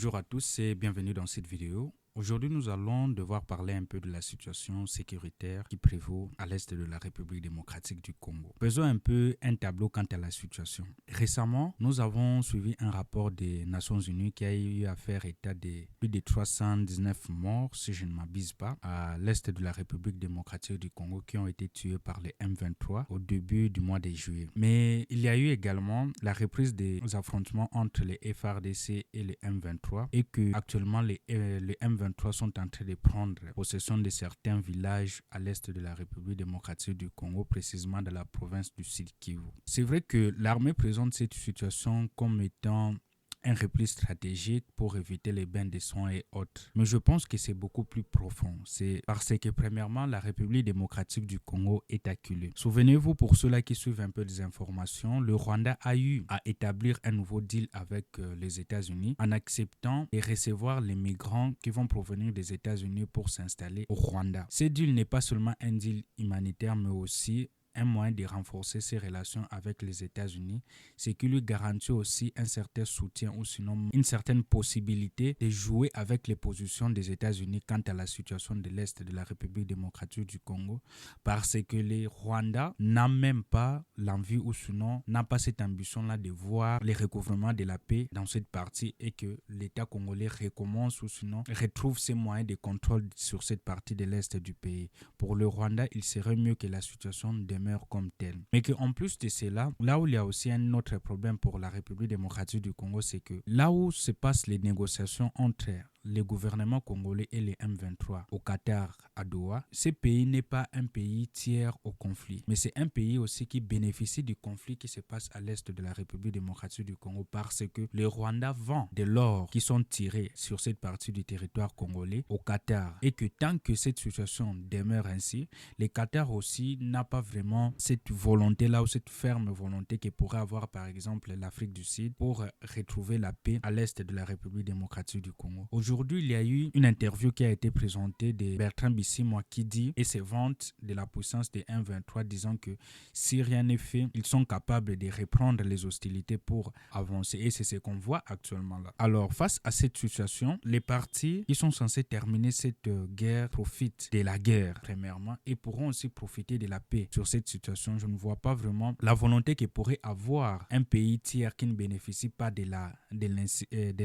Bonjour à tous et bienvenue dans cette vidéo. Aujourd'hui, nous allons devoir parler un peu de la situation sécuritaire qui prévaut à l'est de la République démocratique du Congo. Faisons un peu un tableau quant à la situation. Récemment, nous avons suivi un rapport des Nations Unies qui a eu à faire état de plus de 319 morts, si je ne m'abuse pas, à l'est de la République démocratique du Congo qui ont été tués par les M23 au début du mois de juillet. Mais il y a eu également la reprise des affrontements entre les FARDC et les M23 et que actuellement les M23 sont en train de prendre possession de certains villages à l'est de la République démocratique du Congo, précisément dans la province du Sud Kivu. C'est vrai que l'armée présente cette situation comme étant un repli stratégique pour éviter les bains de sang et autres. Mais je pense que c'est beaucoup plus profond. C'est parce que premièrement, la République démocratique du Congo est acculée. Souvenez-vous, pour ceux-là qui suivent un peu des informations, le Rwanda a eu à établir un nouveau deal avec les États-Unis en acceptant de recevoir les migrants qui vont provenir des États-Unis pour s'installer au Rwanda. Ce deal n'est pas seulement un deal humanitaire, mais aussi un moyen de renforcer ses relations avec les États-Unis, c'est qui lui garantit aussi un certain soutien ou sinon une certaine possibilité de jouer avec les positions des États-Unis quant à la situation de l'Est de la République démocratique du Congo, parce que les Rwandais n'ont même pas l'envie ou sinon n'a pas cette ambition-là de voir le recouvrement de la paix dans cette partie et que l'État congolais recommence ou sinon retrouve ses moyens de contrôle sur cette partie de l'Est du pays. Pour le Rwanda, il serait mieux que la situation demeure comme tel. Mais qu'en plus de cela, là où il y a aussi un autre problème pour la République démocratique du Congo, c'est que là où se passent les négociations entre les gouvernements congolais et les M23 au Qatar, à Doha, ce pays n'est pas un pays tiers au conflit, mais c'est un pays aussi qui bénéficie du conflit qui se passe à l'est de la République démocratique du Congo parce que le Rwanda vend de l'or qui sont tirés sur cette partie du territoire congolais au Qatar et que tant que cette situation demeure ainsi, le Qatar aussi n'a pas vraiment cette volonté-là ou cette ferme volonté que pourrait avoir par exemple l'Afrique du Sud pour retrouver la paix à l'est de la République démocratique du Congo. Aujourd'hui, il y a eu une interview qui a été présentée de Bertrand Bisimwa qui dit et se vante de la puissance des M23 disant que si rien n'est fait, ils sont capables de reprendre les hostilités pour avancer et c'est ce qu'on voit actuellement là. Alors face à cette situation, les partis qui sont censés terminer cette guerre profitent de la guerre premièrement et pourront aussi profiter de la paix. Sur cette situation, je ne vois pas vraiment la volonté que pourrait avoir un pays tiers qui ne bénéficie pas de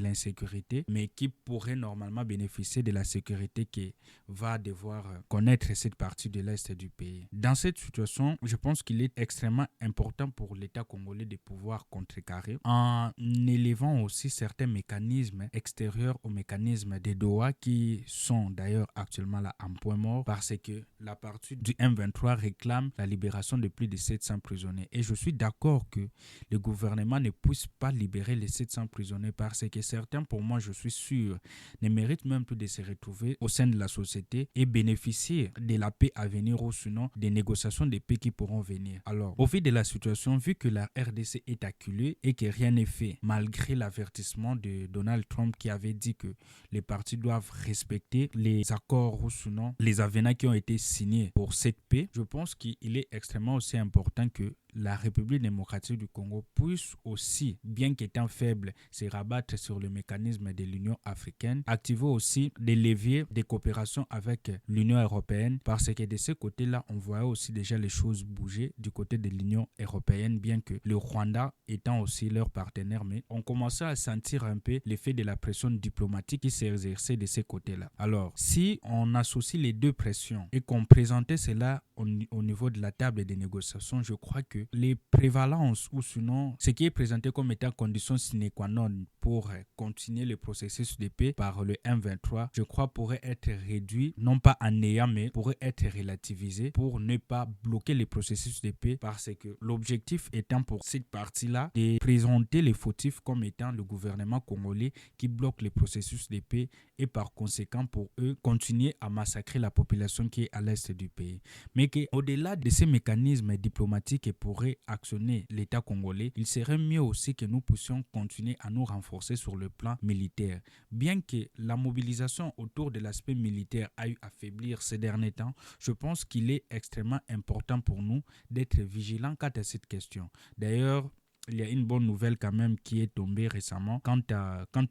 l'insécurité mais qui pourrait normalement bénéficier de la sécurité que va devoir connaître cette partie de l'Est du pays. Dans cette situation, je pense qu'il est extrêmement important pour l'État congolais de pouvoir contrecarrer en élevant aussi certains mécanismes extérieurs aux mécanismes de Doha qui sont d'ailleurs actuellement là en point mort parce que la partie du M23 réclame la libération de plus de 700 prisonniers. Et je suis d'accord que le gouvernement ne puisse pas libérer les 700 prisonniers parce que certains, pour moi, je suis sûr, ne méritent même plus de se retrouver au sein de la société et bénéficier de la paix à venir ou sinon des négociations de paix qui pourront venir. Alors, au vu de la situation, vu que la RDC est acculée et que rien n'est fait, malgré l'avertissement de Donald Trump qui avait dit que les partis doivent respecter les accords ou sinon les avenants qui ont été signés pour cette paix, je pense qu'il est extrêmement aussi important que la République démocratique du Congo puisse aussi, bien qu'étant faible, se rabattre sur le mécanisme de l'Union africaine, activer aussi des leviers de coopération avec l'Union européenne parce que de ce côté-là, on voit aussi déjà les choses bouger du côté de l'Union européenne, bien que le Rwanda étant aussi leur partenaire, mais on commençait à sentir un peu l'effet de la pression diplomatique qui s'est exercée de ces côtés-là. Alors, si on associe les deux pressions et qu'on présentait cela au niveau de la table des négociations, je crois que les prévalences ou sinon ce qui est présenté comme étant condition sine qua non pour continuer le processus de paix par le M23, je crois pourrait être réduit, non pas en néant, mais pourrait être relativisé pour ne pas bloquer le processus de paix parce que l'objectif étant pour cette partie-là de présenter les fautifs comme étant le gouvernement congolais qui bloque le processus de paix et par conséquent pour eux continuer à massacrer la population qui est à l'est du pays. Mais qu'au-delà de ces mécanismes diplomatiques qui pourraient actionner l'État congolais, il serait mieux aussi que nous puissions continuer à nous renforcer sur le plan militaire. Bien que la mobilisation autour de l'aspect militaire a eu à faiblir ces derniers temps, je pense qu'il est extrêmement important pour nous d'être vigilants quant à cette question. D'ailleurs, il y a une bonne nouvelle quand même qui est tombée récemment quant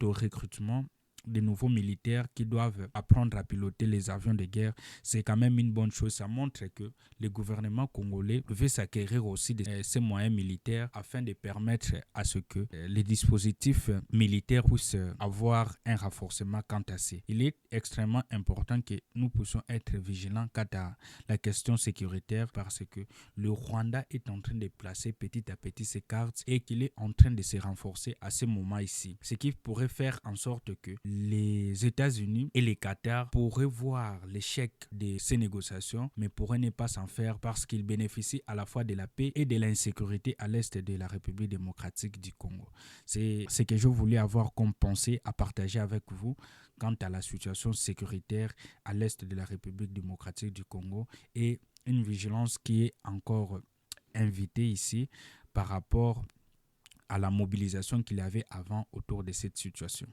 au recrutement des nouveaux militaires qui doivent apprendre à piloter les avions de guerre, c'est quand même une bonne chose. Ça montre que le gouvernement congolais veut s'acquérir aussi de ces moyens militaires afin de permettre à ce que les dispositifs militaires puissent avoir un renforcement quant à ça. Il est extrêmement important que nous puissions être vigilants quant à la question sécuritaire parce que le Rwanda est en train de placer petit à petit ses cartes et qu'il est en train de se renforcer à ce moment ici. Ce qui pourrait faire en sorte que les États-Unis et les Qatar pourraient voir l'échec de ces négociations mais pourraient ne pas s'en faire parce qu'ils bénéficient à la fois de la paix et de l'insécurité à l'est de la République démocratique du Congo. C'est ce que je voulais avoir comme pensée à partager avec vous quant à la situation sécuritaire à l'est de la République démocratique du Congo et une vigilance qui est encore invitée ici par rapport à la mobilisation qu'il y avait avant autour de cette situation.